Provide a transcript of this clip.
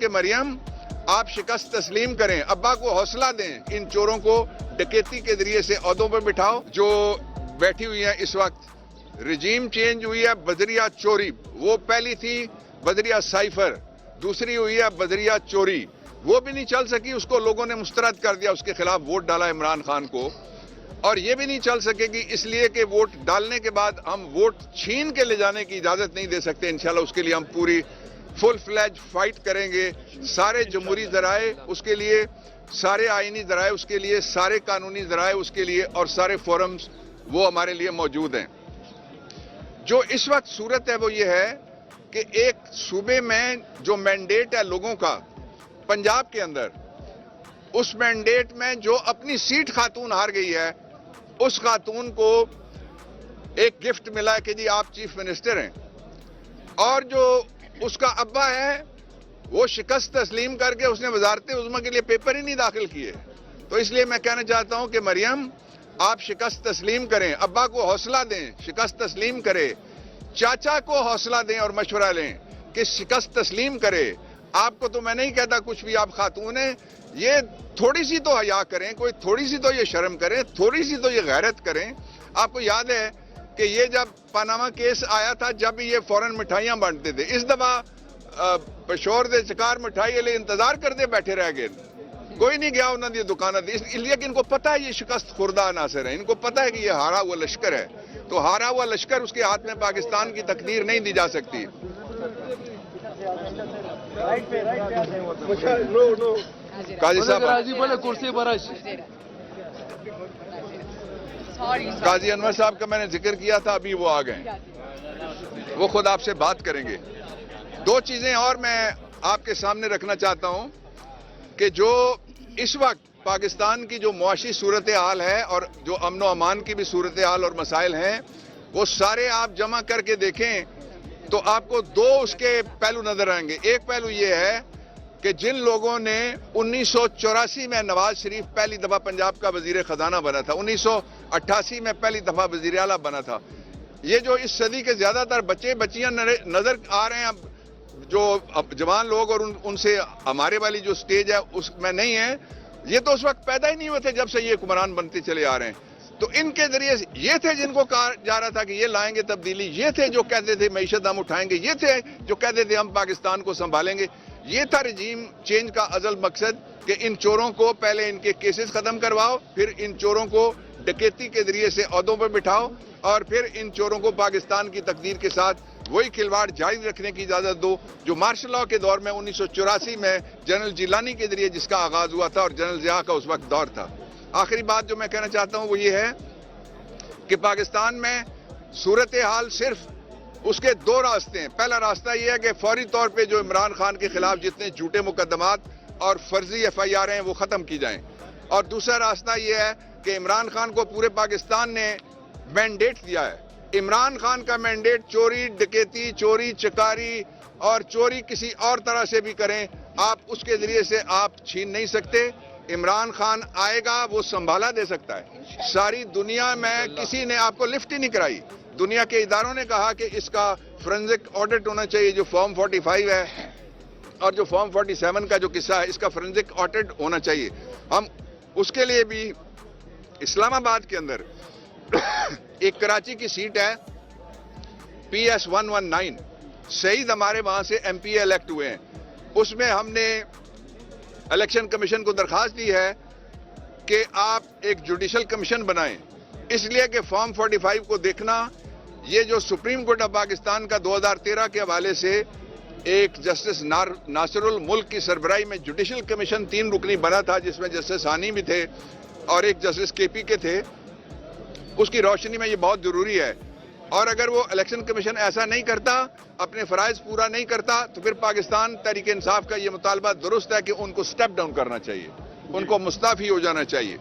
کہ مریم آپ شکست تسلیم کریں، ابا کو حوصلہ دیں، ان چوروں کو ڈکیتی کے ذریعے سے عہدوں پر بٹھاؤ جو بیٹھی ہوئی ہیں اس وقت۔ رجیم چینج ہوئی ہے، بدریہ چوری، وہ پہلی تھی بدریہ سائفر، دوسری ہوئی ہے بدریہ چوری، وہ بھی نہیں چل سکی، اس کو لوگوں نے مسترد کر دیا، اس کے خلاف ووٹ ڈالا عمران خان کو، اور یہ بھی نہیں چل سکے گی اس لیے کہ ووٹ ڈالنے کے بعد ہم ووٹ چھین کے لے جانے کی اجازت نہیں دے سکتے۔ انشاءاللہ اس کے لیے ہم پوری فل فلیج فائٹ کریں گے، سارے جمہوری ذرائع اس کے لیے، سارے آئینی ذرائع اس کے لیے، سارے قانونی ذرائع اس کے لیے، اور سارے فورمز وہ ہمارے لیے موجود ہیں۔ جو اس وقت صورت ہے وہ یہ ہے کہ ایک صوبے میں جو مینڈیٹ ہے لوگوں کا پنجاب کے اندر، اس مینڈیٹ میں جو اپنی سیٹ خاتون ہار گئی ہے، اس خاتون کو ایک گفٹ ملا ہے کہ جی آپ چیف منسٹر ہیں، اور جو اس کا ابا ہے وہ شکست تسلیم کر کے اس نے وزارت عظمیٰ کے لیے پیپر ہی نہیں داخل کیے۔ تو اس لیے میں کہنا چاہتا ہوں کہ مریم آپ شکست تسلیم کریں، ابا کو حوصلہ دیں، شکست تسلیم کرے، چاچا کو حوصلہ دیں اور مشورہ لیں کہ شکست تسلیم کرے۔ آپ کو تو میں نہیں کہتا کچھ بھی، آپ خاتون ہیں، یہ تھوڑی سی تو حیا کریں، کوئی تھوڑی سی تو یہ شرم کریں، تھوڑی سی تو یہ غیرت کریں۔ آپ کو یاد ہے کہ یہ جب پاناما کیس آیا تھا، جب یہ فوراً مٹھائیاں بانٹتے تھے، اس دفعہ پشور دے چکار مٹھائی لے انتظار کرتے بیٹھے رہ گئے، کوئی نہیں گیا انہوں نے دکانہ دی، اس لیے کہ ان کو پتہ ہے یہ شکست خوردہ عناصر ہے، ان کو پتہ ہے کہ یہ ہارا ہوا لشکر ہے، تو ہارا ہوا لشکر اس کے ہاتھ میں پاکستان کی تقدیر نہیں دی جا سکتی۔ قاضی صاحب قاضی انور صاحب کا میں نے ذکر کیا تھا، ابھی وہ آ گئے، وہ خود آپ سے بات کریں گے۔ دو چیزیں اور میں آپ کے سامنے رکھنا چاہتا ہوں کہ جو اس وقت پاکستان کی جو معاشی صورتحال ہے اور جو امن و امان کی بھی صورتحال اور مسائل ہیں، وہ سارے آپ جمع کر کے دیکھیں تو آپ کو دو اس کے پہلو نظر آئیں گے۔ ایک پہلو یہ ہے کہ جن لوگوں نے 1984 میں نواز شریف پہلی دفعہ پنجاب کا وزیر خزانہ بنا تھا، 1988 میں پہلی دفعہ وزیر اعلیٰ بنا تھا، یہ جو اس صدی کے زیادہ تر بچے بچیاں نظر آ رہے ہیں، جو جوان لوگ، اور ان سے ہمارے والی جو سٹیج ہے اس میں نہیں ہے، یہ تو اس وقت پیدا ہی نہیں ہوئے تھے جب سے یہ حکمران بنتے چلے آ رہے ہیں۔ تو ان کے ذریعے یہ تھے جن کو کہا جا رہا تھا کہ یہ لائیں گے تبدیلی، یہ تھے جو کہتے تھے معیشت ہم اٹھائیں گے، یہ تھے جو کہتے تھے ہم پاکستان کو سنبھالیں گے۔ یہ تھا رجیم چینج کا ازل مقصد کہ ان چوروں کو پہلے ان کے کیسز ختم کرواؤ، پھر ان چوروں کو ڈکیتی کے ذریعے سے عہدوں پر بٹھاؤ، اور پھر ان چوروں کو پاکستان کی تقدیر کے ساتھ وہی کھلواڑ جاری رکھنے کی اجازت دو جو مارشل لاء کے دور میں 1984 میں جنرل جیلانی کے ذریعے جس کا آغاز ہوا تھا اور جنرل ضیاء کا اس وقت دور تھا۔ آخری بات جو میں کہنا چاہتا ہوں وہ یہ ہے کہ پاکستان میں صورتحال صرف اس کے دو راستے ہیں۔ پہلا راستہ یہ ہے کہ فوری طور پہ جو عمران خان کے خلاف جتنے جھوٹے مقدمات اور فرضی ایف آئی آر ہیں وہ ختم کی جائیں، اور دوسرا راستہ یہ ہے کہ عمران خان کو پورے پاکستان نے مینڈیٹ دیا ہے، عمران خان کا مینڈیٹ چوری ڈکیتی، چوری چکاری اور چوری کسی اور طرح سے بھی کریں، آپ اس کے ذریعے سے آپ چھین نہیں سکتے۔ عمران خان آئے گا، وہ سنبھالا دے سکتا ہے۔ ساری دنیا میں کسی نے آپ کو لفٹ ہی نہیں کرائی، دنیا کے اداروں نے کہا کہ اس کا فورنزک آڈٹ ہونا چاہیے، جو فارم 45 ہے اور جو فارم 47 کا جو قصہ ہے، اس کا فورنزک آڈٹ ہونا چاہیے۔ ہم اس کے لیے بھی اسلام آباد کے اندر ایک کراچی کی سیٹ ہے PS 119، سعید ہمارے وہاں سے MP الیکٹ ہوئے ہیں، اس میں ہم نے الیکشن کمیشن کو درخواست دی ہے کہ آپ ایک جوڈیشل کمیشن بنائیں، اس لیے کہ فارم 45 کو دیکھنا، یہ جو سپریم کورٹ آف پاکستان کا 2013 کے حوالے سے ایک جسٹس ناصر الملک کی سربراہی میں جوڈیشل کمیشن 3 رکنی بنا تھا، جس میں جسٹس ہانی بھی تھے اور ایک جسٹس KP کے تھے، اس کی روشنی میں یہ بہت ضروری ہے، اور اگر وہ الیکشن کمیشن ایسا نہیں کرتا، اپنے فرائض پورا نہیں کرتا، تو پھر پاکستان تحریک انصاف کا یہ مطالبہ درست ہے کہ ان کو سٹیپ ڈاؤن کرنا چاہیے، ان کو مستعفی ہو جانا چاہیے۔